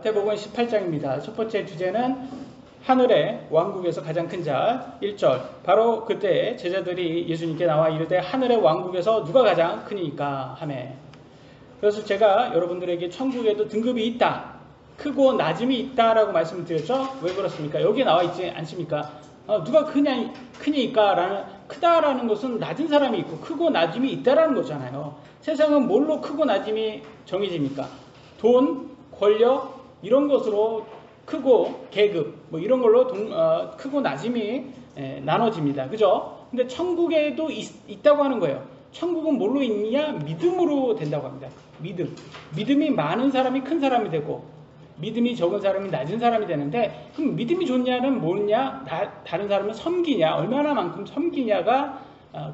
마태복음 18장입니다. 첫 번째 주제는 하늘의 왕국에서 가장 큰 자 1절. 바로 그때 제자들이 예수님께 나와 이르되 하늘의 왕국에서 누가 가장 크니까 하매. 그래서 제가 여러분들에게 천국에도 등급이 있다, 크고 낮음이 있다라고 말씀을 드렸죠. 왜 그렇습니까? 여기에 나와 있지 않습니까? 누가 크니까 크다라는 것은 낮은 사람이 있고 크고 낮음이 있다라는 거잖아요. 세상은 뭘로 크고 낮음이 정해집니까? 돈, 권력 이런 것으로 크고 계급 뭐 이런 걸로 크고 낮음이 나눠집니다. 그죠? 근데 천국에도 있다고 하는 거예요. 천국은 뭘로 있느냐? 믿음으로 된다고 합니다. 믿음이 많은 사람이 큰 사람이 되고 믿음이 적은 사람이 낮은 사람이 되는데, 그럼 믿음이 좋냐는 뭐냐? 다른 사람을 섬기냐, 얼마나만큼 섬기냐가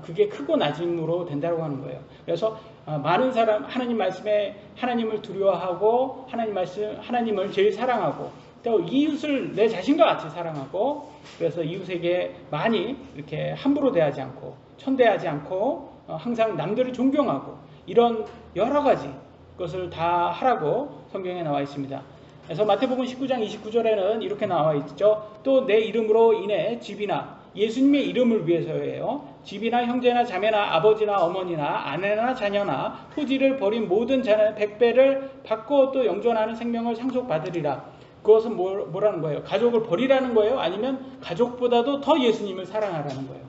그게 크고 낮음으로 된다고 하는 거예요. 그래서 많은 사람, 하나님 말씀에 하나님을 두려워하고 하나님을 제일 사랑하고 또 이웃을 내 자신과 같이 사랑하고, 그래서 이웃에게 많이 이렇게 함부로 대하지 않고 천대하지 않고 항상 남들을 존경하고 이런 여러 가지 것을 다 하라고 성경에 나와 있습니다. 그래서 마태복음 19장 29절에는 이렇게 나와 있죠. 또 내 이름으로 인해 집이나, 예수님의 이름을 위해서예요, 집이나 형제나 자매나 아버지나 어머니나 아내나 자녀나 토지를 버린 모든 자는 100배를 받고 또 영존하는 생명을 상속받으리라. 그것은 뭐라는 거예요? 가족을 버리라는 거예요? 아니면 가족보다도 더 예수님을 사랑하라는 거예요?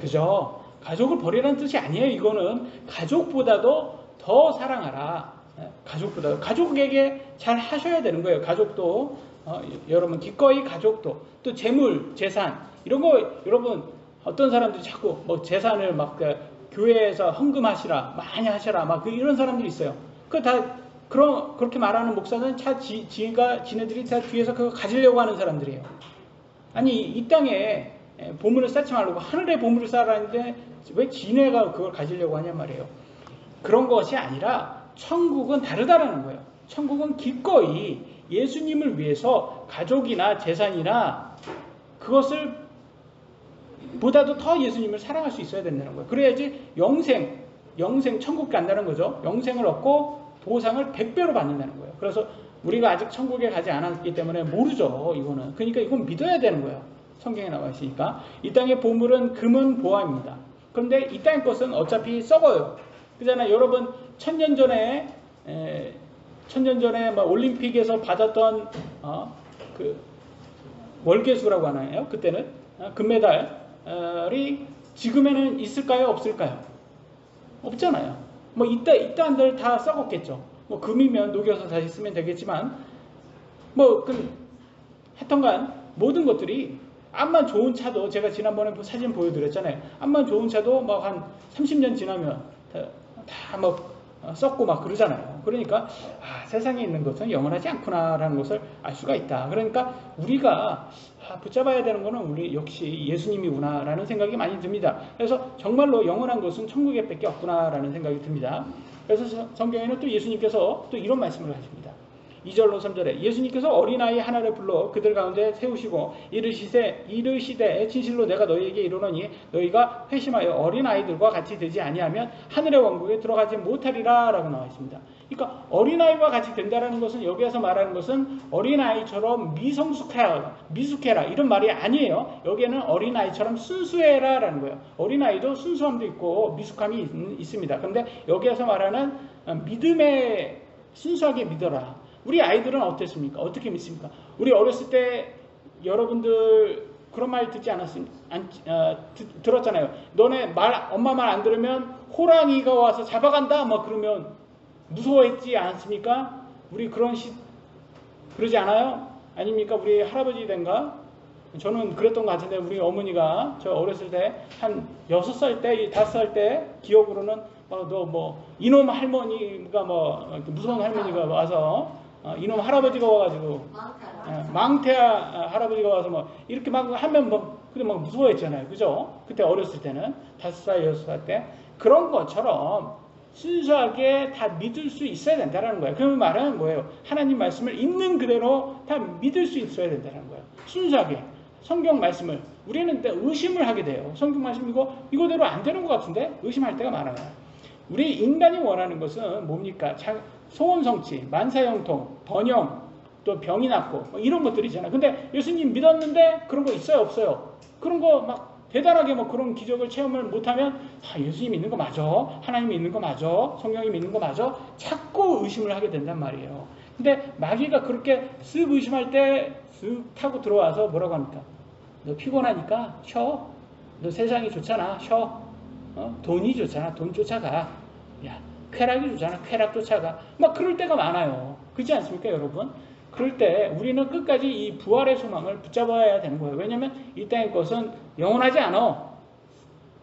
그죠? 가족을 버리라는 뜻이 아니에요. 이거는 가족보다도 더 사랑하라. 가족에게 잘 하셔야 되는 거예요. 가족도 여러분 기꺼이 가족도, 또 재물, 재산 이런 거, 여러분 어떤 사람들이 자꾸 뭐 재산을 막 교회에서 헌금하시라, 많이 하시라, 막 이런 사람들이 있어요. 그 다 그렇게 말하는 목사는 지네들이 다 뒤에서 그거 가지려고 하는 사람들이에요. 아니, 이 땅에 보물을 쌓지 말고 하늘에 보물을 쌓으라는데 왜 지네가 그걸 가지려고 하냔 말이에요. 그런 것이 아니라 천국은 다르다라는 거예요. 천국은 기꺼이 예수님을 위해서 가족이나 재산이나 그것을 보다도 더 예수님을 사랑할 수 있어야 된다는 거예요. 그래야지 영생 천국 간다는 거죠. 영생을 얻고 보상을 100배로 받는다는 거예요. 그래서 우리가 아직 천국에 가지 않았기 때문에 모르죠, 이거는. 그러니까 이건 믿어야 되는 거예요. 성경에 나와 있으니까. 이 땅의 보물은 금은 보화입니다. 그런데 이 땅의 것은 어차피 썩어요. 그잖아요. 여러분 천년 전에 막 올림픽에서 받았던 그 월계수라고 하나요? 그때는 금메달이 지금에는 있을까요? 없을까요? 없잖아요. 뭐 이따 한들 다 썩었겠죠. 뭐 금이면 녹여서 다시 쓰면 되겠지만, 뭐 하여튼간 모든 것들이, 암만 좋은 차도, 제가 지난번에 사진 보여드렸잖아요. 암만 좋은 차도 막 한 30년 지나면 다 막 썩고 막 그러잖아요. 그러니까 세상에 있는 것은 영원하지 않구나라는 것을 알 수가 있다. 그러니까 우리가 붙잡아야 되는 것은 우리 역시 예수님이구나라는 생각이 많이 듭니다. 그래서 정말로 영원한 것은 천국에 밖에 없구나라는 생각이 듭니다. 그래서 성경에는 또 예수님께서 또 이런 말씀을 하십니다. 2절로 3절에 예수님께서 어린아이 하나를 불러 그들 가운데 세우시고 이르시되 진실로 내가 너희에게 이르노니 너희가 회심하여 어린아이들과 같이 되지 아니하면 하늘의 왕국에 들어가지 못하리라 라고 나와 있습니다. 그러니까 어린아이와 같이 된다는 것은, 여기에서 말하는 것은 어린아이처럼 미숙해라 이런 말이 아니에요. 여기에는 어린아이처럼 순수해라 라는 거예요. 어린아이도 순수함도 있고 미숙함이 있습니다. 그런데 여기에서 말하는 믿음에 순수하게 믿어라. 우리 아이들은 어땠습니까? 어떻게 믿습니까? 우리 어렸을 때 여러분들 그런 말 듣지 들었잖아요. 너네 엄마 말 안 들으면 호랑이가 와서 잡아간다 막 그러면 무서워했지 않습니까? 우리 그러지 않아요? 아닙니까? 우리 할아버지 된가? 저는 그랬던 것 같은데, 우리 어머니가 저 어렸을 때 한 6살 때 5살 때 기억으로는 이놈 할머니가 무서운 할머니가 와서 이놈 할아버지가 와가지고 망태야 할아버지가 와서 이렇게 막 하면 근데 무서워했잖아요. 그죠? 그때 어렸을 때는 5살 6살 때 그런 것처럼 순수하게 다 믿을 수 있어야 된다는 거예요. 그 말은 뭐예요? 하나님 말씀을 있는 그대로 다 믿을 수 있어야 된다는 거예요. 순수하게 성경 말씀을. 우리는 의심을 하게 돼요. 성경 말씀 이거대로 안 되는 것 같은데 의심할 때가 많아요. 우리 인간이 원하는 것은 뭡니까? 소원성취, 만사형통, 번영, 또 병이 낫고 뭐 이런 것들이 있잖아요. 근데 예수님 믿었는데 그런 거 있어요, 없어요? 그런 거 막 대단하게 뭐 그런 기적을 체험을 못하면 예수님 믿는 거 맞아? 하나님 믿는 거 맞아? 성경이 믿는 거 맞아? 자꾸 의심을 하게 된단 말이에요. 근데 마귀가 그렇게 쓱 의심할 때 쓱 타고 들어와서 뭐라고 합니까? 너 피곤하니까 쉬어. 너 세상이 좋잖아. 쉬어. 돈이 좋잖아. 돈 쫓아가. 야, 쾌락이 좋잖아. 쾌락 쫓아가. 막 그럴 때가 많아요. 그렇지 않습니까, 여러분? 그럴 때 우리는 끝까지 이 부활의 소망을 붙잡아야 되는 거예요. 왜냐하면 이 땅의 것은 영원하지 않아.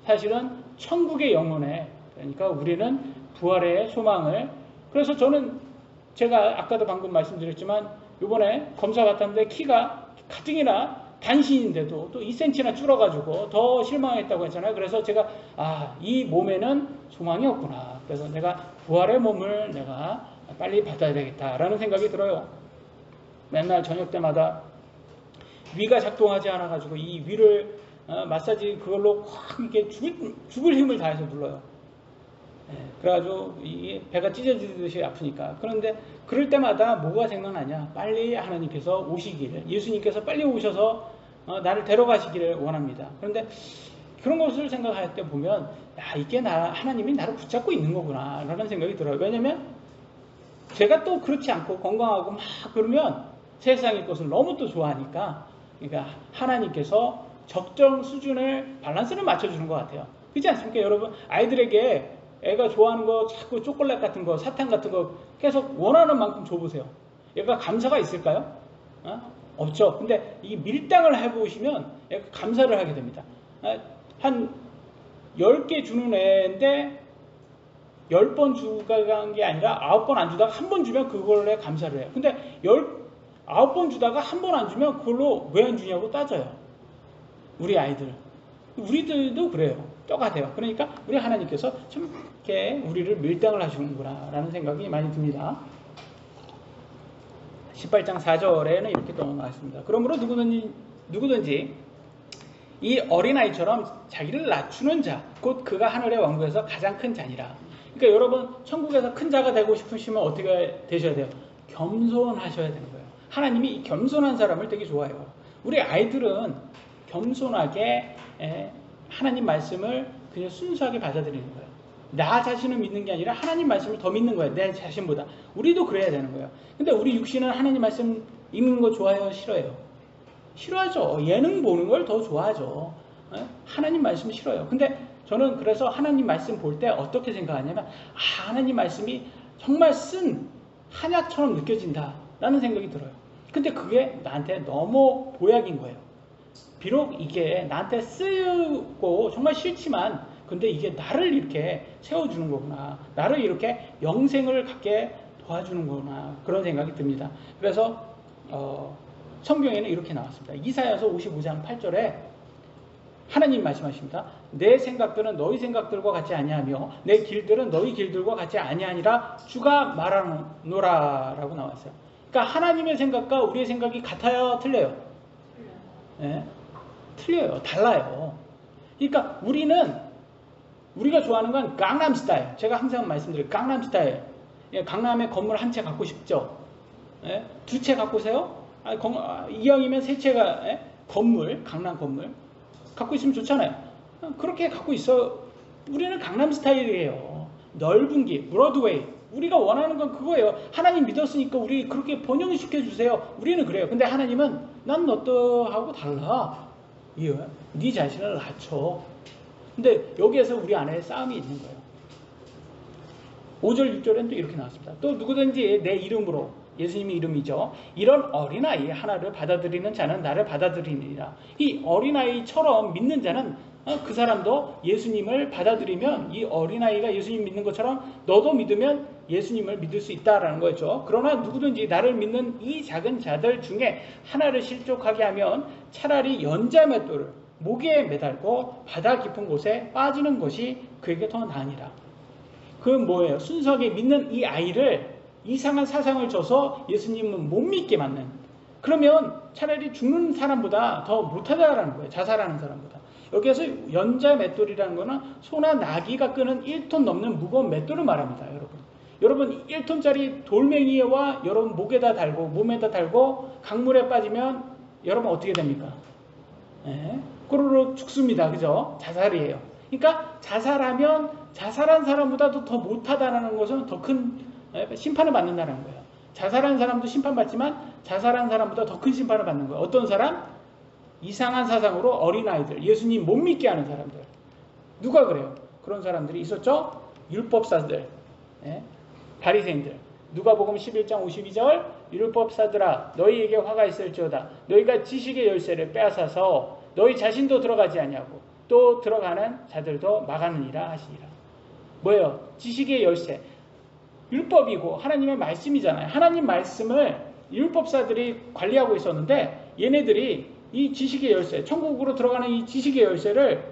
사실은 천국의 영혼에, 그러니까 우리는 부활의 소망을, 그래서 저는 제가 아까도 방금 말씀드렸지만 이번에 검사 받았는데 키가 가뜩이나 단신인데도 또 2cm나 줄어가지고 더 실망했다고 했잖아요. 그래서 제가 이 몸에는 소망이 없구나. 그래서 내가 부활의 몸을 내가 빨리 받아야 되겠다라는 생각이 들어요. 맨날 저녁 때마다 위가 작동하지 않아가지고 이 위를 마사지 그걸로 확 이렇게 죽을 힘을 다해서 눌러요. 그래가지고 이 배가 찢어지듯이 아프니까. 그런데 그럴 때마다 뭐가 생각나냐? 빨리 하나님께서 오시기를, 예수님께서 빨리 오셔서 나를 데려가시기를 원합니다. 그런데 그런 것을 생각할 때 보면 이게 하나님이 나를 붙잡고 있는 거구나 라는 생각이 들어요. 왜냐면 제가 또 그렇지 않고 건강하고 막 그러면 세상의 것을 너무 또 좋아하니까, 그러니까 하나님께서 적정 수준의 밸런스를 맞춰주는 것 같아요. 그렇지 않습니까, 여러분? 아이들에게 애가 좋아하는 거 자꾸 초콜릿 같은 거, 사탕 같은 거 계속 원하는 만큼 줘보세요. 얘가 감사가 있을까요? 없죠. 근데 이 밀당을 해보시면 얘가 감사를 하게 됩니다. 한 10개 주는 애인데 10번 주간 게 아니라 9번 안 주다가 한 번 주면 그걸로 감사를 해요. 근데 9번 주다가 한 번 안 주면 그걸로 왜 안 주냐고 따져요. 우리 아이들. 우리들도 그래요. 똑같아요. 그러니까 우리 하나님께서 참 이렇게 우리를 밀당을 하시는구나 라는 생각이 많이 듭니다. 18장 4절에는 이렇게 또 나와 있습니다. 그러므로 누구든지 이 어린아이처럼 자기를 낮추는 자, 곧 그가 하늘의 왕국에서 가장 큰 자니라. 그러니까 여러분, 천국에서 큰 자가 되고 싶으시면 어떻게 되셔야 돼요? 겸손하셔야 되는 거예요. 하나님이 이 겸손한 사람을 되게 좋아해요. 우리 아이들은 겸손하게 하나님 말씀을 그냥 순수하게 받아들이는 거예요. 나 자신을 믿는 게 아니라 하나님 말씀을 더 믿는 거예요. 내 자신보다. 우리도 그래야 되는 거예요. 근데 우리 육신은 하나님 말씀 읽는 거 좋아해요? 싫어해요? 싫어하죠. 예능 보는 걸 더 좋아하죠. 하나님 말씀 싫어요. 근데 저는 그래서 하나님 말씀 볼 때 어떻게 생각하냐면 하나님 말씀이 정말 쓴 한약처럼 느껴진다 라는 생각이 들어요. 근데 그게 나한테 너무 보약인 거예요. 비록 이게 나한테 쓰고 정말 싫지만 근데 이게 나를 이렇게 세워주는 거구나. 나를 이렇게 영생을 갖게 도와주는 거구나. 그런 생각이 듭니다. 그래서 성경에는 이렇게 나왔습니다. 이사야서 55장 8절에 하나님 말씀하십니다. 내 생각들은 너희 생각들과 같지 아니하며 내 길들은 너희 길들과 같지 아니하니라 주가 말하노라 라고 나왔어요. 그러니까 하나님의 생각과 우리의 생각이 같아요? 틀려요? 네? 틀려요. 달라요. 그러니까 우리가 좋아하는 건 강남 스타일. 제가 항상 말씀드려요. 강남 스타일. 강남에 건물 한 채 갖고 싶죠? 예? 2채 갖고 오세요? 이왕이면 3채가 건물, 강남 건물 갖고 있으면 좋잖아요. 그렇게 갖고 있어. 우리는 강남 스타일이에요. 넓은 길, 브로드웨이. 우리가 원하는 건 그거예요. 하나님 믿었으니까 우리 그렇게 번영시켜 주세요. 우리는 그래요. 근데 하나님은 난 너하고 달라. 네 자신을 낮춰. 근데 여기에서 우리 안에 싸움이 있는 거예요. 5절 6절엔 또 이렇게 나왔습니다. 또 누구든지 내 이름으로, 예수님의 이름이죠, 이런 어린아이 하나를 받아들이는 자는 나를 받아들이니라. 이 어린아이처럼 믿는 자는 그 사람도 예수님을 받아들이면 이 어린아이가 예수님 믿는 것처럼 너도 믿으면 예수님을 믿을 수 있다라는 거죠. 그러나 누구든지 나를 믿는 이 작은 자들 중에 하나를 실족하게 하면 차라리 연자맷돌을 목에 매달고 바다 깊은 곳에 빠지는 것이 그에게 더 나으니라. 그건 뭐예요? 순수하게 믿는 이 아이를 이상한 사상을 줘서 예수님은 못 믿게 만든. 그러면 차라리 죽는 사람보다 더 못하다라는 거예요. 자살하는 사람보다. 여기에서 연자 맷돌이라는 거는 소나 나귀가 끄는 1톤 넘는 무거운 맷돌을 말합니다. 여러분. 여러분 1톤짜리 돌멩이와 여러분 목에다 달고 몸에다 달고 강물에 빠지면 여러분 어떻게 됩니까? 예, 꼬르륵 죽습니다. 그죠? 자살이에요. 그러니까 자살하면 자살한 사람보다도 더 못하다는 것은 더 큰 심판을 받는다는 거예요. 자살한 사람도 심판받지만 자살한 사람보다 더 큰 심판을 받는 거예요. 어떤 사람? 이상한 사상으로 어린아이들, 예수님 못 믿게 하는 사람들. 누가 그래요? 그런 사람들이 있었죠? 율법사들, 예? 바리새인들. 누가복음 11장 52절 율법사들아 너희에게 화가 있을지어다. 너희가 지식의 열쇠를 빼앗아서 너희 자신도 들어가지 아니하고 또 들어가는 자들도 막았느니라 하시니라. 뭐예요? 지식의 열쇠. 율법이고 하나님의 말씀이잖아요. 하나님 말씀을 율법사들이 관리하고 있었는데 얘네들이 이 지식의 열쇠, 천국으로 들어가는 이 지식의 열쇠를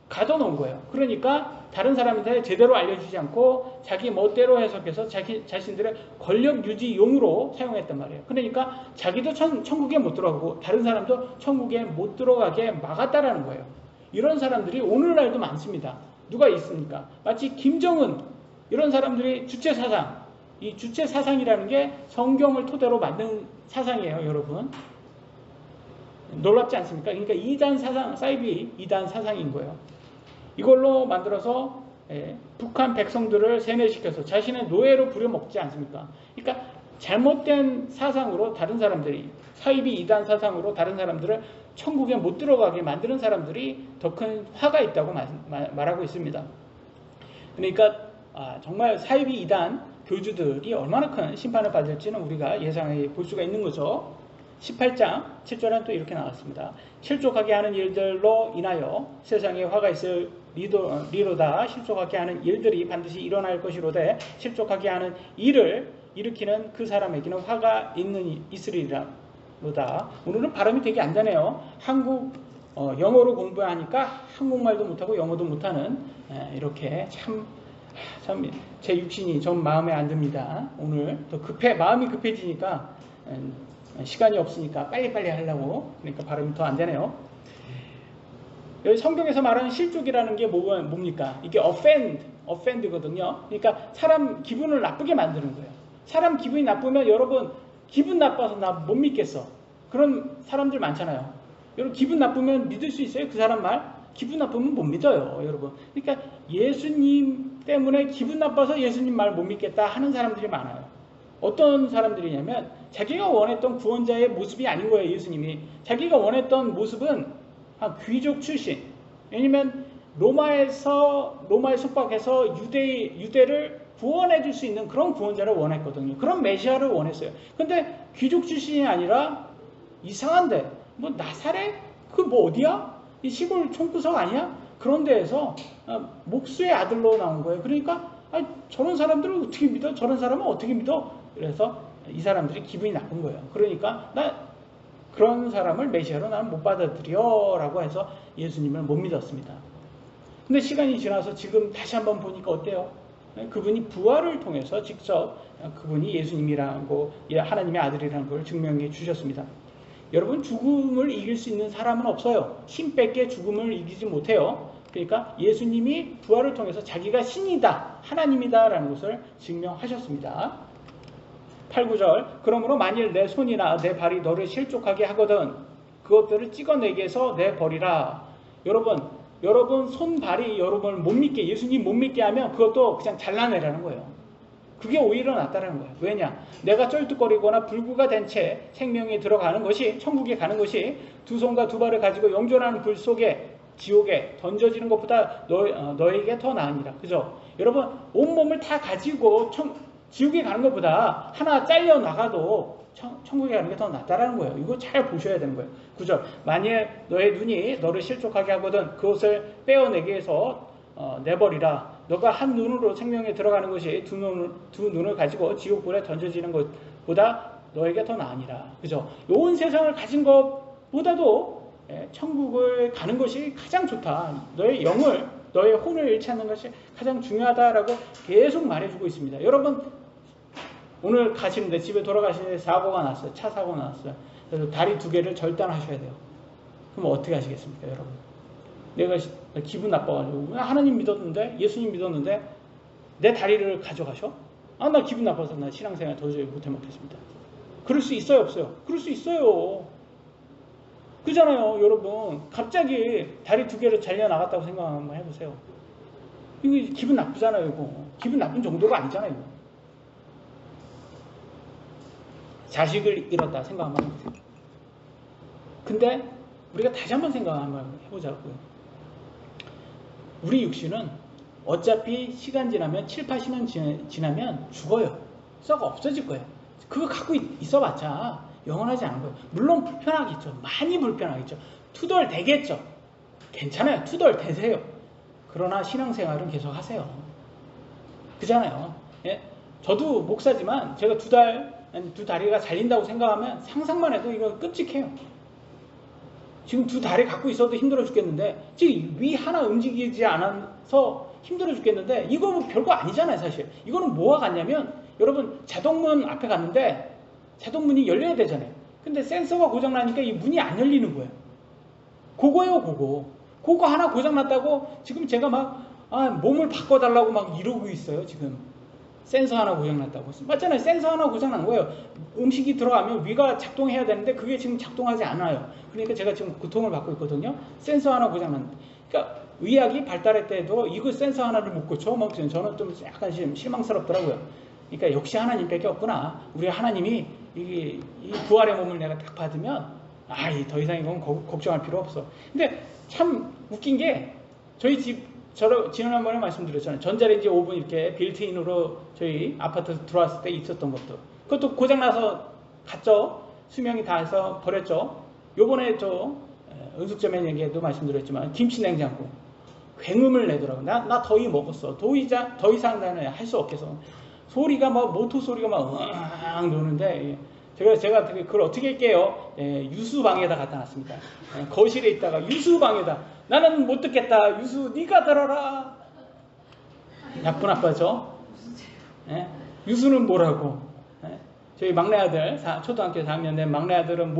가둬놓은 거예요. 그러니까 다른 사람한테 제대로 알려주지 않고 자기 멋대로 해석해서 자기 자신들의 권력 유지용으로 사용했단 말이에요. 그러니까 자기도 천국에 못 들어가고 다른 사람도 천국에 못 들어가게 막았다라는 거예요. 이런 사람들이 오늘날도 많습니다. 누가 있습니까? 마치 김정은 이런 사람들이 주체사상, 이 주체사상이라는 게 성경을 토대로 만든 사상이에요, 여러분. 놀랍지 않습니까? 그러니까 2단 사상, 사이비 2단 사상인 거예요. 이걸로 만들어서 북한 백성들을 세뇌시켜서 자신의 노예로 부려먹지 않습니까? 그러니까 잘못된 사상으로 다른 사람들이, 사이비 2단 사상으로 다른 사람들을 천국에 못 들어가게 만드는 사람들이 더 큰 화가 있다고 말하고 있습니다. 그러니까 정말 사이비 2단 교주들이 얼마나 큰 심판을 받을지는 우리가 예상해 볼 수가 있는 거죠. 18장 7절에는 또 이렇게 나왔습니다. 실족하게 하는 일들로 인하여 세상에 화가 있을 리로다. 실족하게 하는 일들이 반드시 일어날 것이로되 실족하게 하는 일을 일으키는 그 사람에게는 화가 있으리로다. 오늘은 발음이 되게 안 되네요. 영어로 공부하니까 한국말도 못하고 영어도 못하는 이렇게 참 제 육신이 좀 마음에 안 듭니다. 오늘 더 마음이 급해지니까 시간이 없으니까 빨리빨리 하려고. 그러니까 발음이 더 안 되네요. 여기 성경에서 말하는 실족이라는 게 뭡니까? 이게 offend거든요. 그러니까 사람 기분을 나쁘게 만드는 거예요. 사람 기분이 나쁘면 여러분 기분 나빠서 나 못 믿겠어. 그런 사람들 많잖아요. 여러분 기분 나쁘면 믿을 수 있어요? 그 사람 말? 기분 나쁘면 못 믿어요, 여러분. 그러니까 예수님 때문에 기분 나빠서 예수님 말 못 믿겠다 하는 사람들이 많아요. 어떤 사람들이냐면 자기가 원했던 구원자의 모습이 아닌 거예요. 예수님이 자기가 원했던 모습은 귀족 출신, 왜냐면 로마에 속박해서 유대를 구원해 줄 수 있는 그런 구원자를 원했거든요. 그런 메시아를 원했어요. 근데 귀족 출신이 아니라 이상한데 뭐 나사렛? 그 뭐 어디야? 이 시골 총구석 아니야? 그런 데에서 목수의 아들로 나온 거예요. 그러니까 저런 사람들을 어떻게 믿어? 저런 사람은 어떻게 믿어? 그래서 이 사람들이 기분이 나쁜 거예요. 그러니까 나 그런 사람을 메시아로 나는 못 받아들여 라고 해서 예수님을 못 믿었습니다. 근데 시간이 지나서 지금 다시 한번 보니까 어때요? 그분이 부활을 통해서 직접 그분이 예수님이라는 거, 하나님의 아들이라는 걸 증명해 주셨습니다. 여러분 죽음을 이길 수 있는 사람은 없어요. 힘밖에 죽음을 이기지 못해요. 그러니까 예수님이 부활을 통해서 자기가 신이다, 하나님이다 라는 것을 증명하셨습니다. 8, 9절 그러므로 만일 내 손이나 내 발이 너를 실족하게 하거든 그것들을 찍어내게 해서 내버리라. 여러분 손발이 여러분을 못 믿게, 예수님 못 믿게 하면 그것도 그냥 잘라내라는 거예요. 그게 오히려 낫다는 거예요. 왜냐? 내가 쩔뚝거리거나 불구가 된 채 생명에 들어가는 것이, 천국에 가는 것이 두 손과 두 발을 가지고 영존하는 불 속에 지옥에 던져지는 것보다 너에게 더 나으니라. 그죠? 여러분 온몸을 다 가지고 지옥에 가는 것보다 하나 잘려 나가도 천국에 가는 게 더 낫다라는 거예요. 이거 잘 보셔야 되는 거예요. 9절 만일 너의 눈이 너를 실족하게 하거든 그것을 빼어내게 해서 내버리라. 너가 한 눈으로 생명에 들어가는 것이 두 눈을 가지고 지옥불에 던져지는 것보다 너에게 더 나으니라. 그죠? 온 세상을 가진 것보다도 천국을 가는 것이 가장 좋다. 너의 영을, 너의 혼을 잃지 않는 것이 가장 중요하다라고 계속 말해주고 있습니다. 여러분 오늘 가시는데 집에 돌아가시는데 사고가 났어요. 차 사고가 났어요. 그래서 다리 2개를 절단하셔야 돼요. 그럼 어떻게 하시겠습니까, 여러분? 내가 기분 나빠가지고 하나님 믿었는데, 예수님 믿었는데 내 다리를 가져가셔? 아, 나 기분 나빠서 나 신앙생활 도저히 못하겠습니다. 그럴 수 있어요, 없어요? 그럴 수 있어요. 그잖아요, 여러분. 갑자기 다리 두 개를 잘려 나갔다고 생각 한번 해보세요. 이거 기분 나쁘잖아요, 이거. 기분 나쁜 정도가 아니잖아요, 이거. 자식을 잃었다 생각 한번 해보세요. 근데 우리가 다시 한번 생각 한번 해보자고요. 우리 육신은 어차피 시간 지나면 7, 80년 지나면 죽어요. 썩어 없어질 거예요. 그거 갖고 있어봤자 영원하지 않은 거예요. 물론 불편하겠죠. 많이 불편하겠죠. 투덜 되겠죠. 괜찮아요. 투덜 되세요. 그러나 신앙생활은 계속 하세요. 그잖아요. 예? 저도 목사지만 제가 두 다리가 잘린다고 생각하면 상상만 해도 이거 끔찍해요. 지금 두 다리 갖고 있어도 힘들어 죽겠는데 지금 위 하나 움직이지 않아서 힘들어 죽겠는데 이거 뭐 별거 아니잖아요, 사실. 이거는 뭐와 같냐면 여러분 자동문 앞에 갔는데 자동문이 열려야 되잖아요. 근데 센서가 고장나니까 이 문이 안 열리는 거예요. 그거예요, 그거. 그거 하나 고장났다고 지금 제가 막 몸을 바꿔달라고 막 이러고 있어요, 지금. 센서 하나 고장났다고. 맞잖아요. 센서 하나 고장난 거예요. 음식이 들어가면 위가 작동해야 되는데 그게 지금 작동하지 않아요. 그러니까 제가 지금 고통을 받고 있거든요. 센서 하나 고장났는데. 그러니까 의학이 발달할 때도 이거 센서 하나를 못 고쳐. 뭐 저는 좀 약간 지금 실망스럽더라고요. 그러니까 역시 하나님밖에 없구나. 우리 하나님이 이 부활의 몸을 내가 딱 받으면 더 이상 이건 걱정할 필요 없어. 근데 참 웃긴 게 저희 집 지난번에 말씀드렸잖아요. 전자레인지 오븐 이렇게 빌트인으로 저희 아파트 들어왔을 때 있었던 것도. 그것도 고장나서 갔죠. 수명이 다해서 버렸죠. 요번에 은숙점에 얘기에도 말씀드렸지만 김치냉장고 굉음을 내더라고요. 나 더위 먹었어. 더 이상 나는 할 수 없겠어. 소리가 막 모터 소리가 막 으앙 노는데 제가 그걸 어떻게 할게요? 유수방에다 갖다 놨습니다. 거실에 있다가 유수방에다 나는 못 듣겠다. 유수 네가 들어라. 나쁜 아빠죠. 유수는 뭐라고? 저희 막내 아들 초등학교 4학년 된 막내 아들은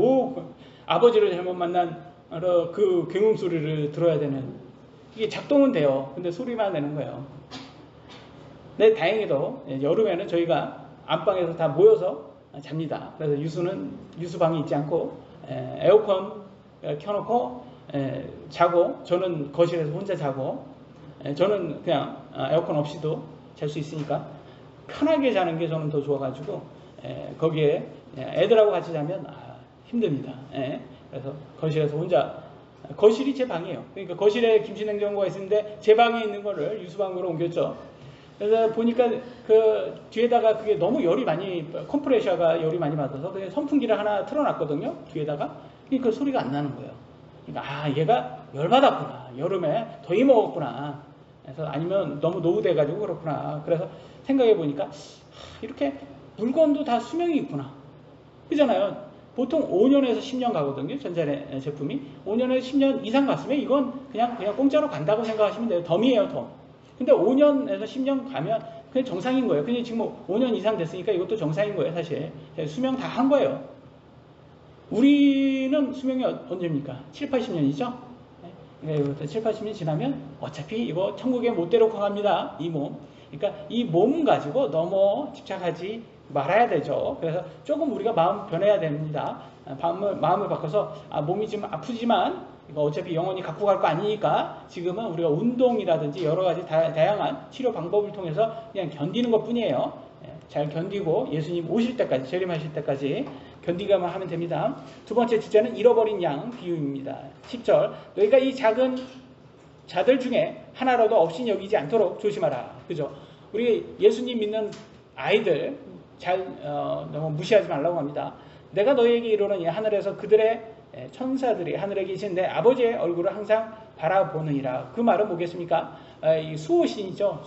아버지를 잘못 만난 그 굉음 소리를 들어야 되는 이게 작동은 돼요. 근데 소리만 내는 거예요. 네, 다행히도 여름에는 저희가 안방에서 다 모여서 잡니다. 그래서 유수방이 있지 않고 에어컨 켜놓고 자고 저는 거실에서 혼자 자고 저는 그냥 에어컨 없이도 잘 수 있으니까 편하게 자는 게 저는 더 좋아가지고 거기에 애들하고 같이 자면 힘듭니다. 그래서 거실에서 혼자 거실이 제 방이에요. 그러니까 거실에 김치냉장고가 있는데 제 방에 있는 거를 유수방으로 옮겼죠. 그래서 보니까 그 뒤에다가 그게 너무 컴프레셔가 열이 많이 받아서 그냥 선풍기를 하나 틀어놨거든요. 뒤에다가. 그러니까 소리가 안 나는 거예요. 그러니까 얘가 열받았구나. 여름에 더위 먹었구나. 그래서 아니면 너무 노후돼가지고 그렇구나. 그래서 생각해 보니까 이렇게 물건도 다 수명이 있구나. 그잖아요. 보통 5년에서 10년 가거든요. 전자 제품이. 5년에서 10년 이상 갔으면 이건 그냥 공짜로 간다고 생각하시면 돼요. 덤이에요, 덤. 근데 5년에서 10년 가면 그냥 정상인 거예요. 근데 지금 5년 이상 됐으니까 이것도 정상인 거예요, 사실. 수명 다 한 거예요. 우리는 수명이 언제입니까? 7, 80년이죠? 네, 7, 80년 지나면 어차피 이거 천국에 못 데려가 갑니다. 이 몸. 그러니까 이 몸 가지고 너무 집착하지 말아야 되죠. 그래서 조금 우리가 마음 변해야 됩니다. 마음을 바꿔서 몸이 좀 아프지만 이거 어차피 영원히 갖고 갈 거 아니니까 지금은 우리가 운동이라든지 여러 가지 다양한 치료 방법을 통해서 그냥 견디는 것 뿐이에요. 잘 견디고 예수님 오실 때까지, 재림하실 때까지 견디기만 하면 됩니다. 두 번째 주제는 잃어버린 양 비유입니다. 10절 너희가 이 작은 자들 중에 하나라도 없이 여기지 않도록 조심하라. 그죠? 우리 예수님 믿는 아이들 너무 무시하지 말라고 합니다. 내가 너희에게 이르노니 하늘에서 그들의 천사들이 하늘에 계신 내 아버지의 얼굴을 항상 바라보느니라. 그 말은 뭐겠습니까? 이 수호신이죠.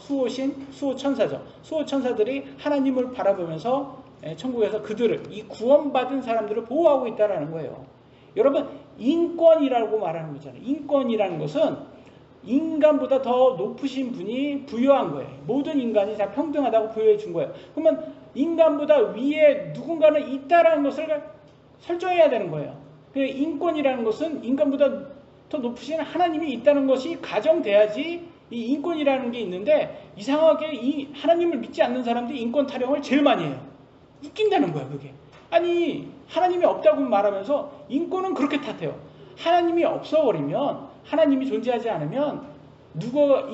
수호천사죠. 수호천사들이 하나님을 바라보면서 천국에서 그들을, 이 구원받은 사람들을 보호하고 있다는 거예요. 여러분, 인권이라고 말하는 거잖아요. 인권이라는 것은 인간보다 더 높으신 분이 부여한 거예요. 모든 인간이 다 평등하다고 부여해 준 거예요. 그러면 인간보다 위에 누군가는 있다라는 것을 설정해야 되는 거예요. 인권이라는 것은 인간보다 더 높으신 하나님이 있다는 것이 가정돼야지 이 인권이라는 게 있는데 이상하게 이 하나님을 믿지 않는 사람들이 인권 타령을 제일 많이 해요. 웃긴다는 거야 그게. 아니 하나님이 없다고 말하면서 인권은 그렇게 탓해요. 하나님이 없어버리면, 하나님이 존재하지 않으면 누가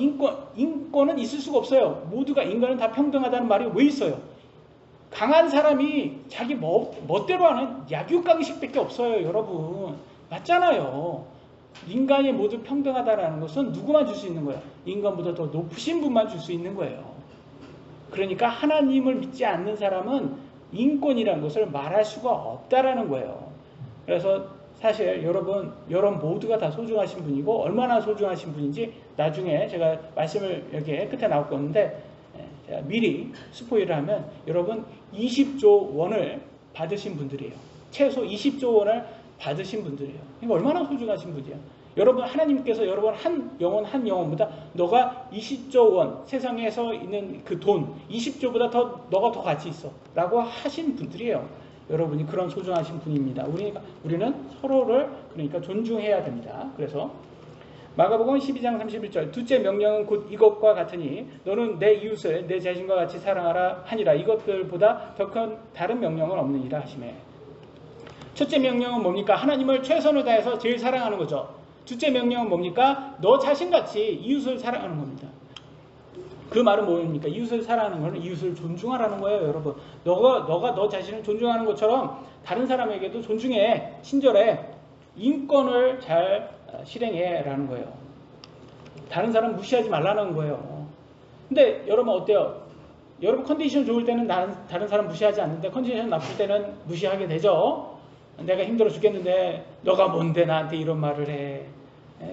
인권은 있을 수가 없어요. 모두가, 인간은 다 평등하다는 말이 왜 있어요? 강한 사람이 자기 멋대로 하는 약육강식밖에 없어요. 여러분 맞잖아요. 인간이 모두 평등하다는 것은 누구만 줄 수 있는 거예요? 인간보다 더 높으신 분만 줄 수 있는 거예요. 그러니까 하나님을 믿지 않는 사람은 인권이라는 것을 말할 수가 없다라는 거예요. 그래서 사실 여러분 모두가 다 소중하신 분이고, 얼마나 소중하신 분인지 나중에 제가 말씀을 여기에 끝에 나올 건데, 제가 미리 스포일을 하면 여러분 20조 원을 받으신 분들이에요. 최소 20조 원을 받으신 분들이에요. 그러니까 얼마나 소중하신 분이에요. 여러분, 하나님께서 여러분 한 영혼보다 너가 20조 원, 세상에서 있는 그 돈 20조보다 너가 더 가치 있어 라고 하신 분들이에요. 여러분이 그런 소중하신 분입니다. 우리는 서로를 그러니까 존중해야 됩니다. 그래서 마가복음 12장 31절, 둘째 명령은 곧 이것과 같으니 너는 내 이웃을 내 자신과 같이 사랑하라 하니라. 이것들보다 더 큰 다른 명령은 없느니라 하시매. 첫째 명령은 뭡니까? 하나님을 최선을 다해서 제일 사랑하는 거죠. 둘째 명령은 뭡니까? 너 자신같이 이웃을 사랑하는 겁니다. 그 말은 뭡니까? 이웃을 사랑하는 것은 이웃을 존중하라는 거예요, 여러분. 너가 너 자신을 존중하는 것처럼 다른 사람에게도 존중해, 친절해, 인권을 잘 실행해라는 거예요. 다른 사람 무시하지 말라는 거예요. 근데 여러분 어때요? 여러분 컨디션 좋을 때는 다른 사람 무시하지 않는데 컨디션 나쁠 때는 무시하게 되죠. 내가 힘들어 죽겠는데 너가 뭔데 나한테 이런 말을 해.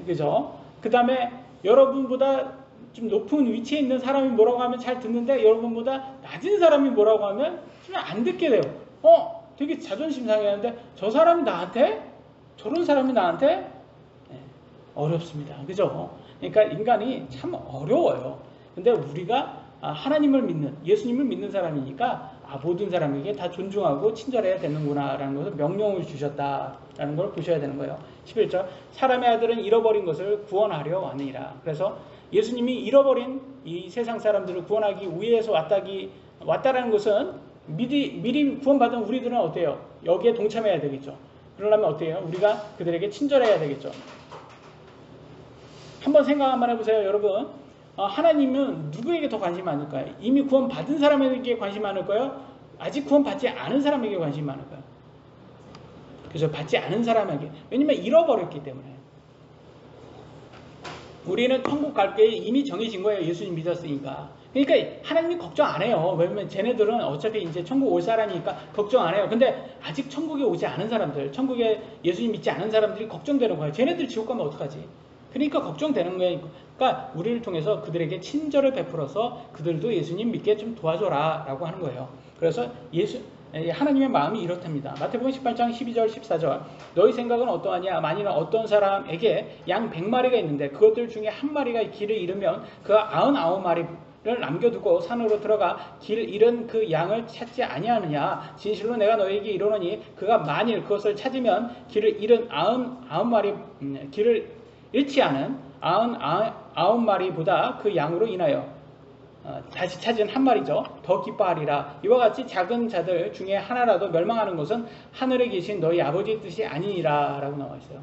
그죠? 그 다음에 여러분보다 좀 높은 위치에 있는 사람이 뭐라고 하면 잘 듣는데 여러분보다 낮은 사람이 뭐라고 하면 좀 안 듣게 돼요. 되게 자존심 상했는데 저 사람이 나한테? 저런 사람이 나한테? 어렵습니다. 그죠? 그러니까 인간이 참 어려워요. 근데 우리가 하나님을 믿는, 예수님을 믿는 사람이니까 모든 사람에게 다 존중하고 친절해야 되는구나라는 것을 명령을 주셨다라는 걸 보셔야 되는 거예요. 11절, 사람의 아들은 잃어버린 것을 구원하려 왔느니라. 그래서 예수님이 잃어버린 이 세상 사람들을 구원하기 위해서 왔다라는 것은 미리 구원받은 우리들은 어때요? 여기에 동참해야 되겠죠. 그러려면 어때요? 우리가 그들에게 친절해야 되겠죠. 한번 생각 한번 해보세요, 여러분. 하나님은 누구에게 더 관심이 많을까요? 이미 구원받은 사람에게 관심이 많을까요? 아직 구원받지 않은 사람에게 관심이 많을까요? 그래서 받지 않은 사람에게. 왜냐면 잃어버렸기 때문에. 우리는 천국 갈 게 이미 정해진 거예요. 예수님 믿었으니까. 그러니까 하나님이 걱정 안 해요. 왜냐면 쟤네들은 어차피 이제 천국 올 사람이니까 걱정 안 해요. 근데 아직 천국에 오지 않은 사람들, 천국에 예수님 믿지 않은 사람들이 걱정되는 거예요. 쟤네들 지옥 가면 어떡하지? 그러니까 걱정되는 거예요. 그러니까 우리를 통해서 그들에게 친절을 베풀어서 그들도 예수님 믿게 좀 도와줘라 라고 하는 거예요. 그래서 하나님의 마음이 이렇답니다. 마태복음 18장 12절 14절, 너희 생각은 어떠하냐? 만일 어떤 사람에게 양 100마리가 있는데 그것들 중에 한 마리가 길을 잃으면 그 99마리를 남겨두고 산으로 들어가 길 잃은 그 양을 찾지 아니하느냐? 진실로 내가 너희에게 이르노니 그가 만일 그것을 찾으면 길을 잃은 99마리 길을 잃지 않은 99마리보다 그 양으로 인하여 다시 찾은 한 마리죠. 더 기뻐하리라. 이와 같이 작은 자들 중에 하나라도 멸망하는 것은 하늘에 계신 너희 아버지의 뜻이 아니니라 라고 나와 있어요.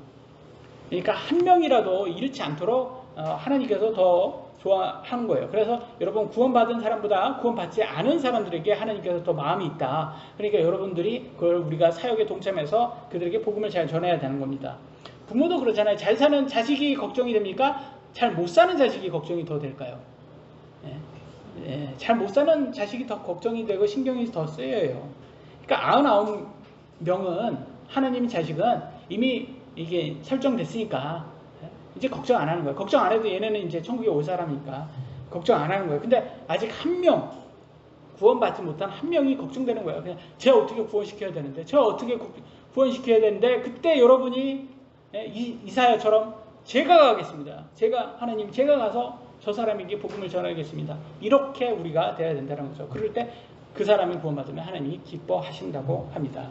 그러니까 한 명이라도 잃지 않도록 하나님께서 더 좋아하는 거예요. 그래서 여러분 구원받은 사람보다 구원받지 않은 사람들에게 하나님께서 더 마음이 있다. 그러니까 여러분들이 그걸 우리가 사역에 동참해서 그들에게 복음을 잘 전해야 되는 겁니다. 부모도 그렇잖아요. 잘 사는 자식이 걱정이 됩니까? 잘 못 사는 자식이 걱정이 더 될까요? 잘 못 사는 자식이 더 걱정이 되고 신경이 더 쓰여요. 그러니까 99명은 하나님의 자식은 이미 이게 설정됐으니까 이제 걱정 안 하는 거예요. 걱정 안 해도 얘네는 이제 천국에 올 사람이니까 걱정 안 하는 거예요. 근데 아직 한 명, 구원받지 못한 한 명이 걱정되는 거예요. 그냥 제가 어떻게 구원시켜야 되는데, 제가 어떻게 구원시켜야 되는데, 그때 여러분이 이사야처럼 제가 가겠습니다. 제가 가서 저 사람에게 복음을 전하겠습니다. 이렇게 우리가 돼야 된다는 거죠. 그럴 때 그 사람이 구원받으면 하나님이 기뻐하신다고 합니다.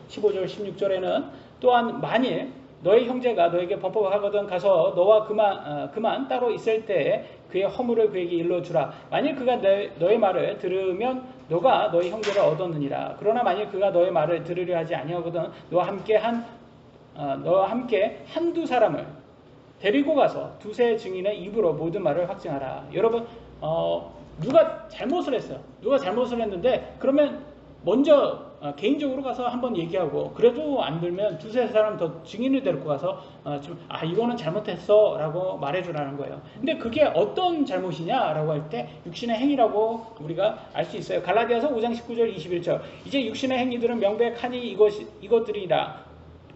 15절 16절에는 또한 만일 너의 형제가 너에게 범법하거든 가서 너와 그만 따로 있을 때 그의 허물을 그에게 일러주라. 만일 그가 너의 말을 들으면 너가 너의 형제를 얻었느니라. 그러나 만일 그가 너의 말을 들으려 하지 아니하거든 너와 함께 한두 사람을 데리고 가서 두세 증인의 입으로 모든 말을 확증하라. 여러분 누가 잘못을 했어요. 누가 잘못을 했는데 그러면 먼저 개인적으로 가서 한번 얘기하고 그래도 안 들면 두세 사람 더 증인을 데리고 가서 이거는 잘못했어 라고 말해주라는 거예요. 근데 그게 어떤 잘못이냐 라고 할 때 육신의 행위라고 우리가 알 수 있어요. 갈라디아서 5장 19절 21절 이제 육신의 행위들은 명백하니 이것들이라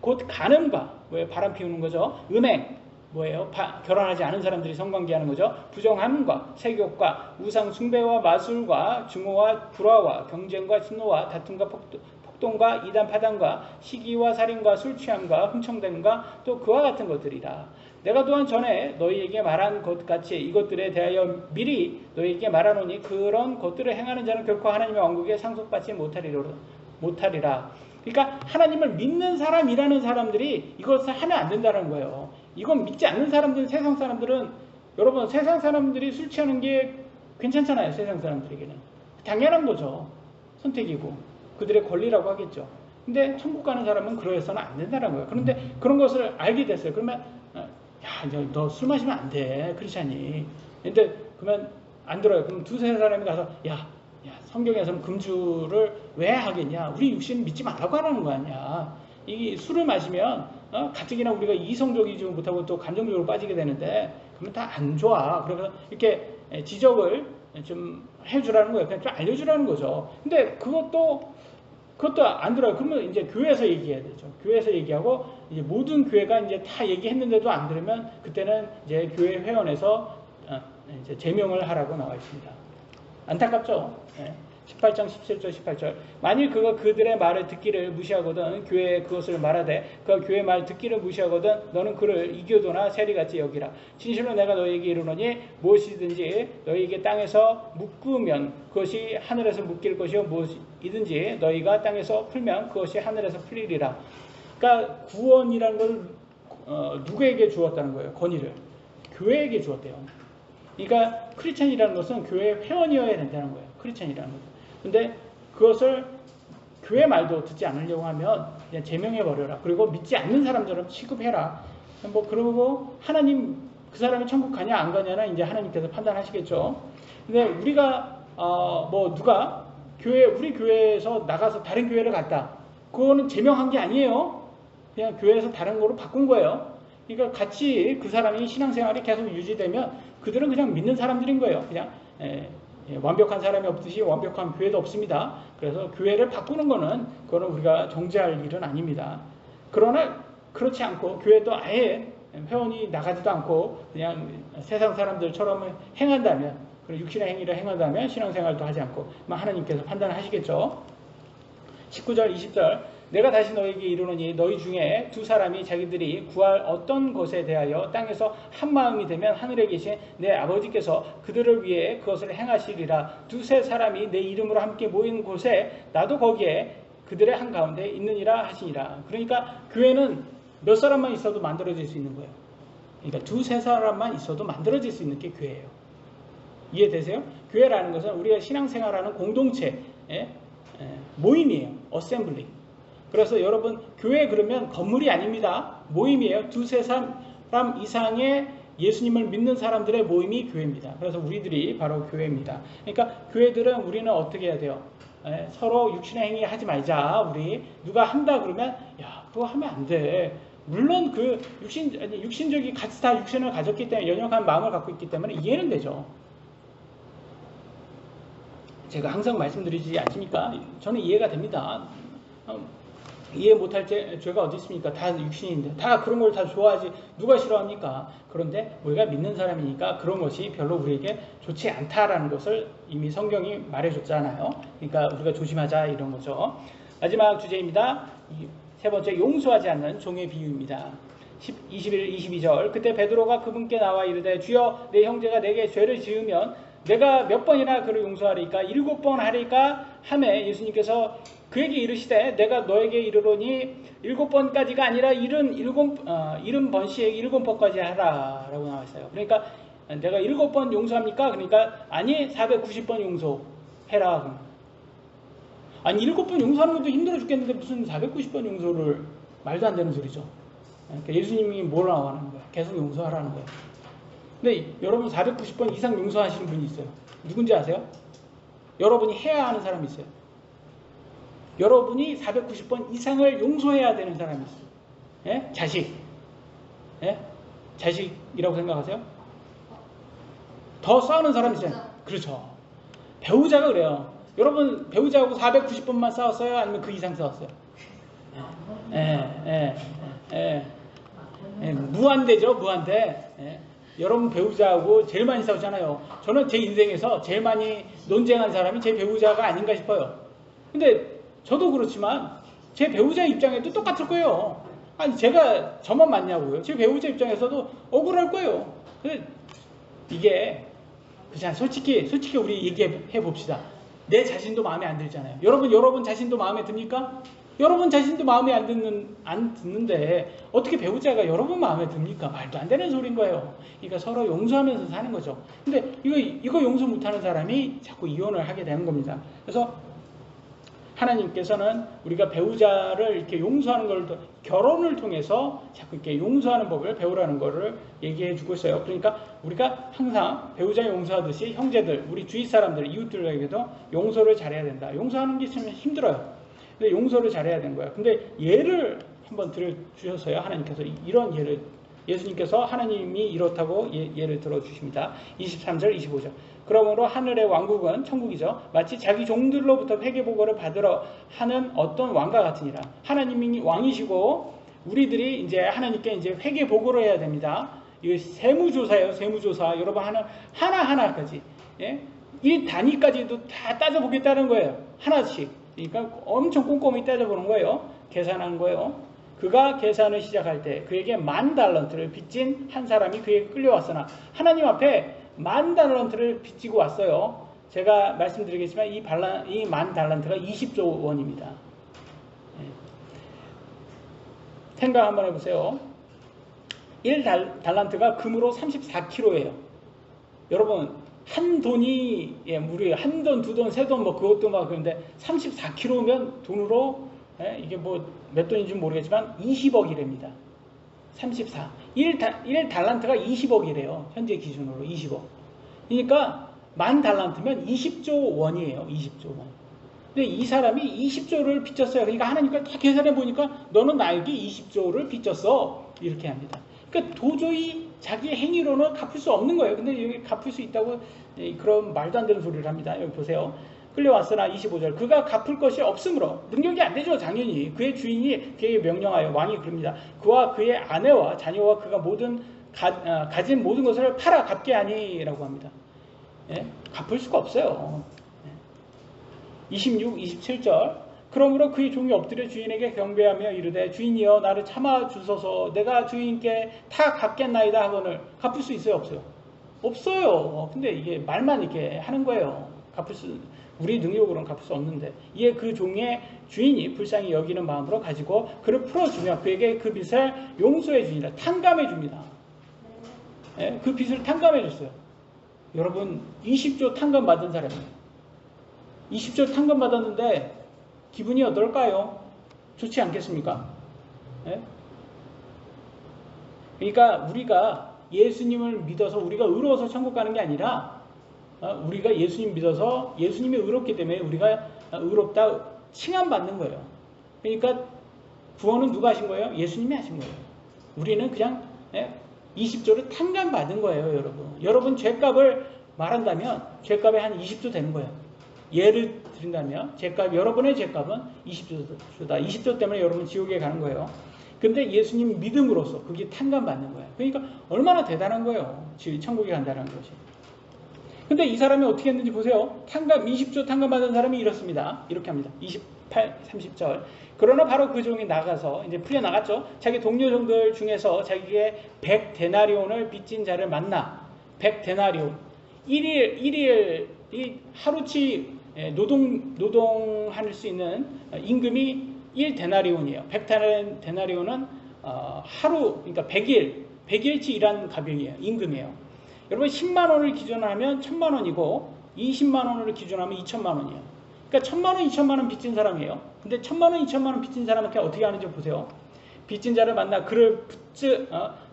곧 간음과 바람 피우는 거죠. 음행 뭐예요? 결혼하지 않은 사람들이 성관계하는 거죠. 부정함과 세욕과 우상 숭배와 마술과 증오와 불화와 경쟁과 진노와 다툼과 폭동과 이단 파단과 시기와 살인과 술 취함과 흥청됨과 또 그와 같은 것들이라. 내가 또한 전에 너희에게 말한 것 같이 이것들에 대하여 미리 너희에게 말하노니 그런 것들을 행하는 자는 결코 하나님의 왕국에 상속받지 못하리라. 그러니까 하나님을 믿는 사람이라는 사람들이 이것을 하면 안 된다는 거예요. 이건 믿지 않는 사람들, 세상 사람들은 여러분 세상 사람들이 술 취하는 게 괜찮잖아요. 세상 사람들에게는 당연한 거죠. 선택이고 그들의 권리라고 하겠죠. 근데 천국 가는 사람은 그러해서는 안 된다는 거예요. 그런데 그런 것을 알게 됐어요. 그러면 너 술 마시면 안 돼, 크리스찬이. 근데 그러면 안 들어요. 그럼 두세 사람이 가서 성경에서는 금주를 왜 하겠냐? 우리 육신 믿지 말라고 하라는 거 아니야. 이 술을 마시면 가뜩이나 우리가 이성적이지 못하고 또 감정적으로 빠지게 되는데 그러면 다 안 좋아. 그래서 이렇게 지적을 좀 해주라는 거예요. 그냥 좀 알려주라는 거죠. 근데 그것도 안 들어요. 그러면 이제 교회에서 얘기해야 되죠. 교회에서 얘기하고 이제 모든 교회가 이제 다 얘기했는데도 안 들으면 그때는 이제 교회 회원에서 이제 제명을 하라고 나와 있습니다. 안타깝죠. 18장 17절 18절 만일 그가 그들의 말을 듣기를 무시하거든 교회에 그것을 말하되 그가 교회 말 듣기를 무시하거든 너는 그를 이교도나 세리같이 여기라. 진실로 내가 너희에게 이르노니 무엇이든지 너희에게 땅에서 묶으면 그것이 하늘에서 묶일 것이요 무엇이든지 너희가 땅에서 풀면 그것이 하늘에서 풀리리라. 그러니까 구원이라는 걸 누구에게 주었다는 거예요? 권위를 교회에게 주었대요. 그러니까 크리스찬이라는 것은 교회 회원이어야 된다는 거예요. 크리스찬이라는 것은. 근데 그것을 교회 말도 듣지 않으려고 하면 그냥 제명해 버려라. 그리고 믿지 않는 사람처럼 취급해라. 그러고 하나님 그 사람이 천국 가냐 안 가냐는 이제 하나님께서 판단하시겠죠. 근데 우리가 누가 우리 교회에서 나가서 다른 교회를 갔다. 그거는 제명한 게 아니에요. 그냥 교회에서 다른 거로 바꾼 거예요. 그러니까 같이 그 사람이 신앙생활이 계속 유지되면 그들은 그냥 믿는 사람들인 거예요. 그냥 완벽한 사람이 없듯이 완벽한 교회도 없습니다. 그래서 교회를 바꾸는 거는 그거는 우리가 정죄할 일은 아닙니다. 그러나 그렇지 않고 교회도 아예 회원이 나가지도 않고 그냥 세상 사람들처럼 행한다면 그리고 육신의 행위를 행한다면 신앙생활도 하지 않고 하나님께서 판단하시겠죠. 19절 20절 내가 다시 너에게 이르노니 너희 중에 두 사람이 자기들이 구할 어떤 것에 대하여 땅에서 한 마음이 되면 하늘에 계신 내 아버지께서 그들을 위해 그것을 행하시리라. 두세 사람이 내 이름으로 함께 모인 곳에 나도 거기에 그들의 한가운데 있느니라 하시니라. 그러니까 교회는 몇 사람만 있어도 만들어질 수 있는 거예요. 그러니까 두세 사람만 있어도 만들어질 수 있는 게 교회예요. 이해되세요? 교회라는 것은 우리가 신앙생활하는 공동체 모임이에요. 어셈블리. 그래서 여러분 교회 그러면 건물이 아닙니다. 모임이에요. 두세 사람 이상의 예수님을 믿는 사람들의 모임이 교회입니다. 그래서 우리들이 바로 교회입니다. 그러니까 교회들은 우리는 어떻게 해야 돼요? 서로 육신의 행위 하지 말자. 우리 누가 한다 그러면 그거 하면 안 돼. 물론 그 육신적인 같이 다 육신을 가졌기 때문에 연약한 마음을 갖고 있기 때문에 이해는 되죠. 제가 항상 말씀드리지 않습니까? 저는 이해가 됩니다. 이해 못할 죄가 어디 있습니까? 다 육신인데 다 그런 걸 다 좋아하지 누가 싫어합니까? 그런데 우리가 믿는 사람이니까 그런 것이 별로 우리에게 좋지 않다라는 것을 이미 성경이 말해줬잖아요. 그러니까 우리가 조심하자 이런 거죠. 마지막 주제입니다. 세 번째, 용서하지 않는 종의 비유입니다. 21, 22절 그때 베드로가 그분께 나와 이르되 주여 내 형제가 내게 죄를 지으면 내가 몇 번이나 그를 용서하리까? 7번 하리까? 하매 예수님께서 그에게 이르시되 내가 너에게 이르노니 7번까지가 아니라 77번씩 7번까지 하라 라고 나와 있어요. 그러니까 내가 7번 용서합니까? 그러니까 아니 490번 용서해라. 아니 7번 용서하는 것도 힘들어 죽겠는데 무슨 490번 용서를, 말도 안 되는 소리죠. 그러니까 예수님이 뭘 하는 거야? 계속 용서하라는 거예요. 근데 여러분 490번 이상 용서하시는 분이 있어요. 누군지 아세요? 여러분이 해야 하는 사람이 있어요. 여러분이 490번 이상을 용서해야 되는 사람이 있어요. 예? 자식. 예? 자식이라고 생각하세요? 더 싸우는 사람이 있어요. 그렇죠. 배우자가 그래요. 여러분 배우자하고 490번만 싸웠어요? 아니면 그 이상 싸웠어요? 무한대죠. 무한대. 여러분 배우자하고 제일 많이 싸우잖아요. 저는 제 인생에서 제일 많이 논쟁한 사람이 제 배우자가 아닌가 싶어요. 근데 저도 그렇지만 제 배우자 입장에도 똑같을 거예요. 아니 제가 저만 맞냐고요. 제 배우자 입장에서도 억울할 거예요. 근데 이게 그냥 솔직히 우리 얘기해 봅시다. 내 자신도 마음에 안 들잖아요. 여러분 자신도 마음에 듭니까? 여러분 자신도 마음에 안 듣는데 어떻게 배우자가 여러분 마음에 듭니까? 말도 안 되는 소리인 거예요. 그러니까 서로 용서하면서 사는 거죠. 근데 이거 용서 못하는 사람이 자꾸 이혼을 하게 되는 겁니다. 그래서 하나님께서는 우리가 배우자를 이렇게 용서하는 걸, 결혼을 통해서 자꾸 이렇게 용서하는 법을 배우라는 것을 얘기해 주고 있어요. 그러니까 우리가 항상 배우자 용서하듯이 형제들, 우리 주위 사람들, 이웃들에게도 용서를 잘해야 된다. 용서하는 게 참 힘들어요. 근데 용서를 잘해야 되는 거예요. 근데 예를 한번 들어주셨어요. 하나님께서 이런 예를, 예수님께서 하나님이 이렇다고 예를 들어주십니다. 23절, 25절. 그러므로 하늘의 왕국은, 천국이죠, 마치 자기 종들로부터 회개보고를 받으러 하는 어떤 왕과 같으니라. 하나님이 왕이시고 우리들이 이제 하나님께 이제 회개보고를 해야 됩니다. 이거 세무조사예요. 세무조사. 여러분 하나하나까지, 예? 1단위까지도 다 따져보겠다는 거예요. 하나씩. 그러니까 엄청 꼼꼼히 따져보는 거예요. 계산한 거예요. 그가 계산을 시작할 때 그에게 10,000달란트를 빚진 한 사람이 그에게 끌려왔으나, 하나님 앞에 10,000달란트를 빚지고 왔어요. 제가 말씀드리겠지만 이 10,000달란트가 20조 원입니다. 생각 한번 해보세요. 1달란트가 금으로 34kg예요. 여러분 한 돈이, 우리 한 돈, 두 돈, 세 돈 뭐 그것도 막 그런데 34kg면 돈으로, 이게 뭐 몇 돈인지 모르겠지만 20억이랍니다. 34. 1달란트가 20억이래요. 현재 기준으로 20억. 그러니까 10,000달란트면 20조 원이에요. 20조 원. 근데 이 사람이 20조를 빚졌어요. 그러니까 하나님께 다 계산해 보니까 너는 나에게 20조를 빚졌어. 이렇게 합니다. 그러니까 도저히 자기 행위로는 갚을 수 없는 거예요. 근데 여기 갚을 수 있다고 그런 말도 안 되는 소리를 합니다. 여기 보세요. 끌려왔으나 25절. 그가 갚을 것이 없으므로, 능력이 안 되죠. 당연히. 그의 주인이 그에게 명령하여, 왕이 그럽니다. 그와 그의 아내와 자녀와 그가 가진 모든 것을 팔아 갚게 하니라고 합니다. 예? 갚을 수가 없어요. 26, 27절. 그러므로 그의 종이 엎드려 주인에게 경배하며 이르되, 주인이여 나를 참아 주소서, 내가 주인께 다 갚겠나이다 하거늘. 갚을 수 있어요? 없어요? 없어요. 근데 이게 말만 이렇게 하는 거예요. 우리 능력으로는 갚을 수 없는데, 이에 그 종의 주인이 불쌍히 여기는 마음으로 가지고 그를 풀어주며 그에게 그 빚을 용서해 주니라. 탕감해 줍니다. 예? 그 빚을 탕감해 줬어요. 여러분 20조 탕감 받은 사람이에요. 20조 탕감 받았는데 기분이 어떨까요? 좋지 않겠습니까? 예? 그러니까 우리가 예수님을 믿어서 우리가 의로워서 천국 가는 게 아니라, 우리가 예수님 믿어서 예수님이 의롭기 때문에 우리가 의롭다 칭함받는 거예요. 그러니까 구원은 누가 하신 거예요? 예수님이 하신 거예요. 우리는 그냥 20조를 탕감받은 거예요. 여러분 죄값을 말한다면 죄값이 한 20조 되는 거예요. 예를 드린다면 여러분의 죄값은 20조다. 20조 때문에 여러분 지옥에 가는 거예요. 근데 예수님 믿음으로써 그게 탕감받는 거예요. 그러니까 얼마나 대단한 거예요. 천국에 간다는 것이. 근데 이 사람이 어떻게 했는지 보세요. 20조 탕감받은 사람이 이렇습니다. 이렇게 합니다. 28, 30절. 그러나 바로 그 종이 나가서 이제 풀려나갔죠. 자기 동료종들 중에서 자기에게 100데나리온을 빚진 자를 만나. 100데나리온. 1일 하루치 노동할 수 있는 임금이 1데나리온이에요. 100데나리온은 하루, 그러니까 100일치 일하는 가병이에요. 임금이에요. 여러분 10만 원을 기준으로 하면 1000만 원이고 20만 원을 기준으로 하면 2000만 원이에요. 그러니까 1000만 원, 2000만 원 빚진 사람이에요. 근데 1000만 원, 2000만 원 빚진 사람한테 어떻게 하는지 보세요. 빚진 자를 만나 그를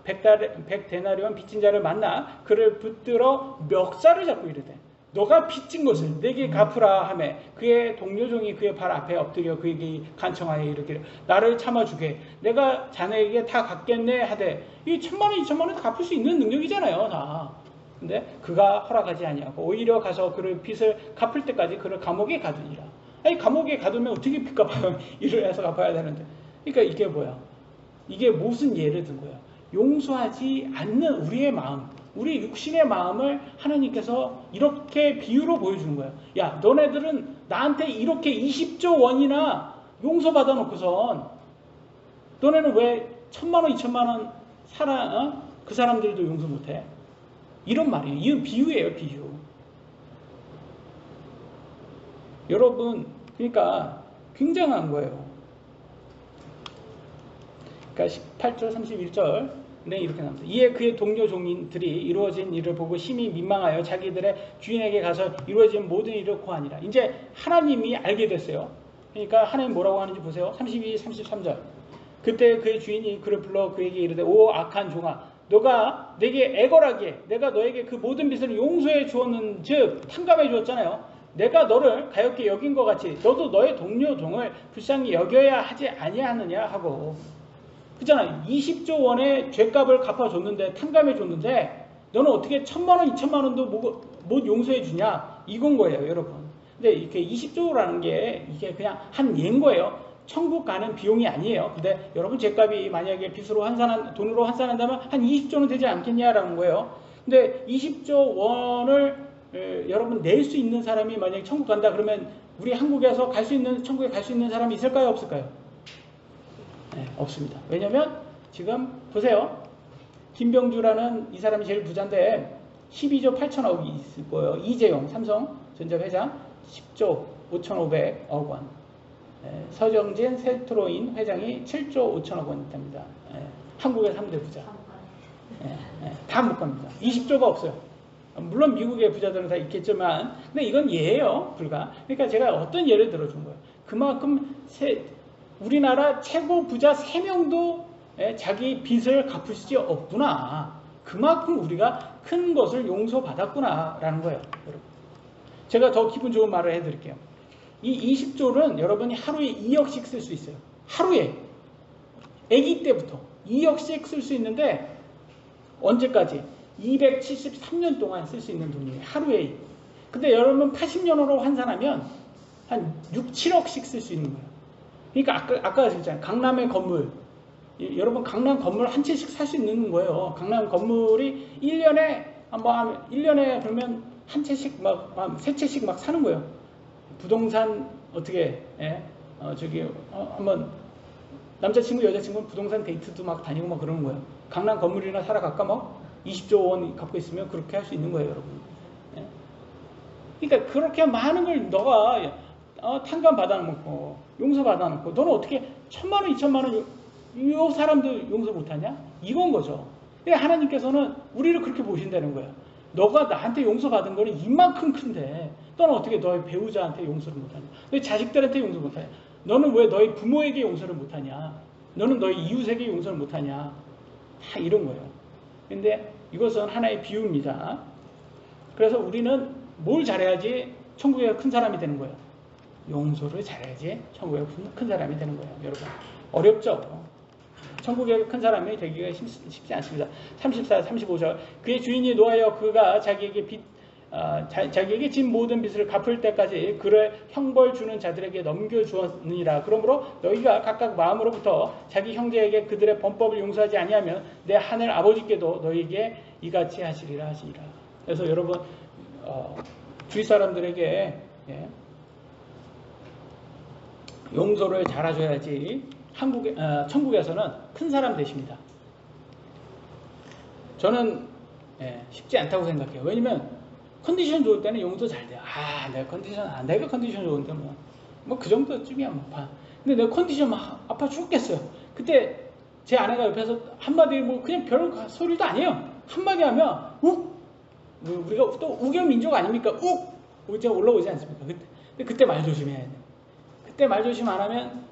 백데나리온 빚진 자를 만나 그를 붙들어 멱살을 잡고 이르되 너가 빚진 것을 내게 갚으라 하매 그의 동료종이 그의 발 앞에 엎드려 그에게 간청하여 이르기를 나를 참아주게 내가 자네에게 다 갚겠네 하되 이 1000만 원, 2000만 원 다 갚을 수 있는 능력이잖아요 다. 근데 그가 허락하지 아니하고 오히려 가서 그를 빚을 갚을 때까지 그를 감옥에 가두니라. 아니 감옥에 가두면 어떻게 빚 갚아요? 일을 해서 갚아야 되는데. 그러니까 이게 뭐야? 이게 무슨 예를 든 거야? 용서하지 않는 우리의 마음, 우리 육신의 마음을 하나님께서 이렇게 비유로 보여주는 거예요. 야, 너네들은 나한테 이렇게 20조 원이나 용서받아 놓고선 너네는 왜 1000만 원, 2000만 원 그 사람들도 용서 못해? 이런 말이에요. 이건 비유예요, 비유. 여러분, 그러니까 굉장한 거예요. 그러니까 18절, 31절 네, 이렇게 나옵니다. 이에 그의 동료 종인들이 이루어진 일을 보고 심히 민망하여 자기들의 주인에게 가서 이루어진 모든 일을 고하니라. 이제 하나님이 알게 됐어요. 그러니까 하나님 뭐라고 하는지 보세요. 32, 33절. 그때 그의 주인이 그를 불러 그에게 이르되 오 악한 종아 너가 내게 애걸하기에 내가 너에게 그 모든 빚을 용서해 주었는 즉 탕감해 주었잖아요. 내가 너를 가엾게 여긴 것 같이 너도 너의 동료 종을 불쌍히 여겨야 하지 아니하느냐 하고 그잖아. 20조 원의 죄값을 갚아줬는데 탕감해 줬는데 너는 어떻게 1000만 원, 2000만 원도 못 용서해 주냐 이건 거예요 여러분. 근데 이렇게 20조라는 게 이게 그냥 한 예인 거예요. 천국 가는 비용이 아니에요. 근데 여러분 죄값이 만약에 빚으로 돈으로 환산한다면 한 20조는 되지 않겠냐라는 거예요. 근데 20조 원을 여러분 낼 수 있는 사람이 만약에 천국 간다 그러면 우리 한국에서 천국에 갈 수 있는 사람이 있을까요? 없을까요? 네, 없습니다. 왜냐면 지금 보세요. 김병주라는 이 사람이 제일 부자인데 12조 8천억이 있을 거예요. 이재용 삼성전자 회장 10조 5,500억 원. 서정진 셀트로인 회장이 7조 5천억 원 있답니다. 한국의 3대 부자. 다 못 갑니다. 20조가 없어요. 물론 미국의 부자들은 다 있겠지만 근데 이건 예예요. 불과. 그러니까 제가 어떤 예를 들어준 거예요. 그만큼 우리나라 최고 부자 3명도 자기 빚을 갚을 수 없구나. 그만큼 우리가 큰 것을 용서받았구나 라는 거예요. 여러분. 제가 더 기분 좋은 말을 해드릴게요. 이 20조는 여러분이 하루에 2억씩 쓸 수 있어요. 하루에. 아기 때부터 2억씩 쓸 수 있는데 언제까지? 273년 동안 쓸 수 있는 돈이에요. 하루에. 근데 여러분 80년으로 환산하면 한 6, 7억씩 쓸 수 있는 거예요. 그러니까 아까 했잖아요. 강남의 건물. 여러분 강남 건물 한 채씩 살 수 있는 거예요. 강남 건물이 1년에 그러면 한 채씩 세 채씩 막 사는 거예요. 부동산 어떻게 한번 남자친구 여자친구는 부동산 데이트도 막 다니고 막 그러는 거예요. 강남 건물이나 사러 갈까 막 20조 원 갖고 있으면 그렇게 할 수 있는 거예요, 여러분. 그러니까 그렇게 많은 걸 너가 탕감 받아놓고 용서 받아놓고 너는 어떻게 1000만 원, 2000만 원 이 사람도 용서 못하냐? 이건 거죠. 하나님께서는 우리를 그렇게 보신다는 거예요. 너가 나한테 용서받은 거는 이만큼 큰데 너는 어떻게 너의 배우자한테 용서를 못하냐? 너희 자식들한테 용서 못하냐? 너는 왜 너희 부모에게 용서를 못하냐? 너는 너희 이웃에게 용서를 못하냐? 다 이런 거예요. 근데 이것은 하나의 비유입니다. 그래서 우리는 뭘 잘해야지 천국에 큰 사람이 되는 거예요? 용서를 잘해야지 천국에 큰 사람이 되는 거예요. 여러분 어렵죠? 천국에 큰 사람이 되기가 쉽지 않습니다. 34, 35절 그의 주인이 노하여 그가 자기에게 진 모든 빚을 갚을 때까지 그를 형벌 주는 자들에게 넘겨주었느니라. 그러므로 너희가 각각 마음으로부터 자기 형제에게 그들의 범법을 용서하지 아니하면 내 하늘 아버지께도 너희에게 이같이 하시리라 하시니라. 그래서 여러분 주위 사람들에게 용서를 잘해줘야지 천국에서는 큰 사람 되십니다. 저는 쉽지 않다고 생각해요. 왜냐면 컨디션 좋을 때는 용서 잘 돼요. 내가 컨디션 좋은데 뭐 그 정도쯤이야 뭐 봐. 근데 내 컨디션 막 아파 죽겠어요. 그때 제 아내가 옆에서 한마디 뭐 그냥 별 소리도 아니에요. 한마디 하면 우리가 또 우견민족 아닙니까? 이제 올라오지 않습니까? 그때 말 조심해야 돼. 그때 말 조심 안 하면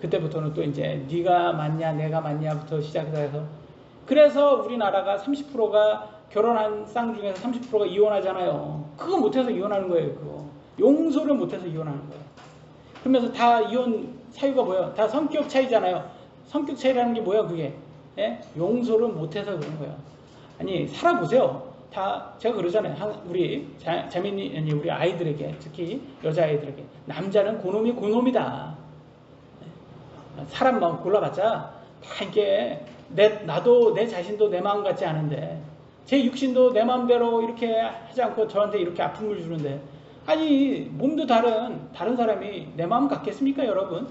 그때부터는 또 이제 네가 맞냐 내가 맞냐부터 시작해서 그래서 우리나라가 30%가 결혼한 쌍 중에서 30%가 이혼하잖아요. 그거 못해서 이혼하는 거예요. 그거 용서를 못해서 이혼하는 거예요. 그러면서 다 이혼 사유가 뭐예요? 다 성격 차이잖아요. 성격 차이라는 게 뭐야 그게? 용서를 못해서 그런 거예요. 아니 살아보세요. 다 제가 그러잖아요. 우리 자매님 아니 우리 아이들에게 특히 여자 아이들에게 남자는 고놈이 고놈이다. 사람만 골라봤자 다 이게 나도 내 자신도 내 마음 같지 않은데 제 육신도 내 마음대로 이렇게 하지 않고 저한테 이렇게 아픔을 주는데 아니 몸도 다른 사람이 내 마음 같겠습니까 여러분?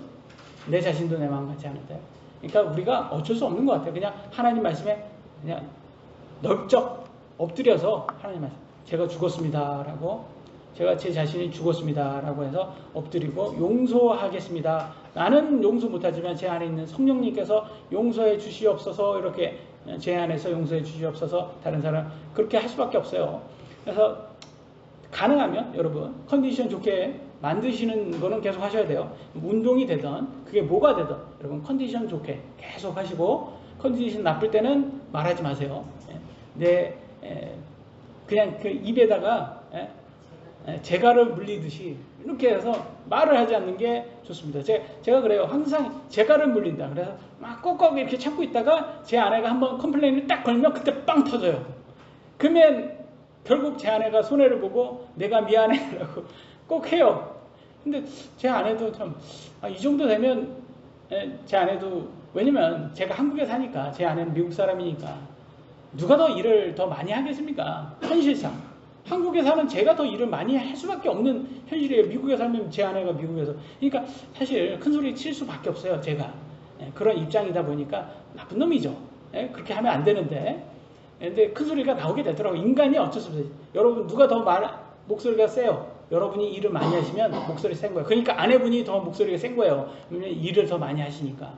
내 자신도 내 마음 같지 않은데 그러니까 우리가 어쩔 수 없는 것 같아요. 그냥 하나님 말씀에 그냥 넓적 엎드려서 하나님 말씀 제가 죽었습니다 라고 제가 제 자신이 죽었습니다 라고 해서 엎드리고 용서하겠습니다. 나는 용서 못하지만 제 안에 있는 성령님께서 용서해 주시옵소서 이렇게 제 안에서 용서해 주시옵소서 다른 사람 그렇게 할 수밖에 없어요. 그래서 가능하면 여러분 컨디션 좋게 만드시는 거는 계속 하셔야 돼요. 운동이 되든 그게 뭐가 되든 여러분 컨디션 좋게 계속 하시고 컨디션 나쁠 때는 말하지 마세요. 그냥 그 입에다가 재갈을 물리듯이 이렇게 해서 말을 하지 않는 게 좋습니다. 제가 그래요. 항상 재갈을 물린다. 그래서 막 꼭꼭 이렇게 참고 있다가 제 아내가 한번 컴플레인을 딱 걸면 그때 빵 터져요. 그러면 결국 제 아내가 손해를 보고 내가 미안해 라고 꼭 해요. 근데 제 아내도 참 이 정도 되면 제 아내도 왜냐면 제가 한국에 사니까 제 아내는 미국 사람이니까 누가 더 일을 더 많이 하겠습니까? 현실상 한국에 사는 제가 더 일을 많이 할 수밖에 없는 현실이에요. 미국에 살면 제 아내가 미국에서 그러니까 사실 큰 소리 칠 수밖에 없어요. 제가 그런 입장이다 보니까 나쁜 놈이죠. 그렇게 하면 안 되는데 근데 큰 소리가 나오게 되더라고요. 인간이 어쩔 수 없어요. 여러분 누가 더 목소리가 세요? 여러분이 일을 많이 하시면 목소리 센 거예요. 그러니까 아내분이 더 목소리가 센 거예요. 왜냐면 일을 더 많이 하시니까.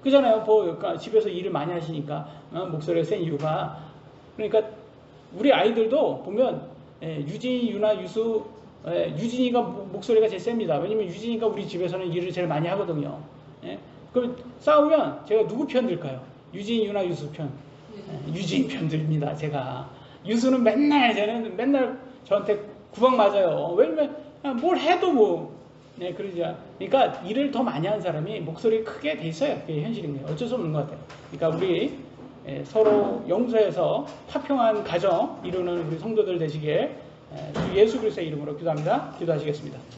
그잖아요. 그러니까 집에서 일을 많이 하시니까 목소리가 센 이유가 그러니까 우리 아이들도 보면 유진이, 유나, 유수 유진이가 목소리가 제일 셉니다. 왜냐면 유진이가 우리 집에서는 일을 제일 많이 하거든요. 그럼 싸우면 제가 누구 편 들까요? 유진이, 유나, 유수 편. 유진이 편 들입니다. 제가. 유수는 쟤는 맨날 저한테 구박 맞아요. 왜냐면 뭘 해도 뭐 그러죠. 그러니까 일을 더 많이 하는 사람이 목소리 크게 돼 있어요. 그게 현실인 거예요. 어쩔 수 없는 것 같아요. 그러니까 우리 서로 용서해서 화평한 가정 이루는 우리 성도들 되시길 주 예수 그리스도의 이름으로 기도합니다. 기도하시겠습니다.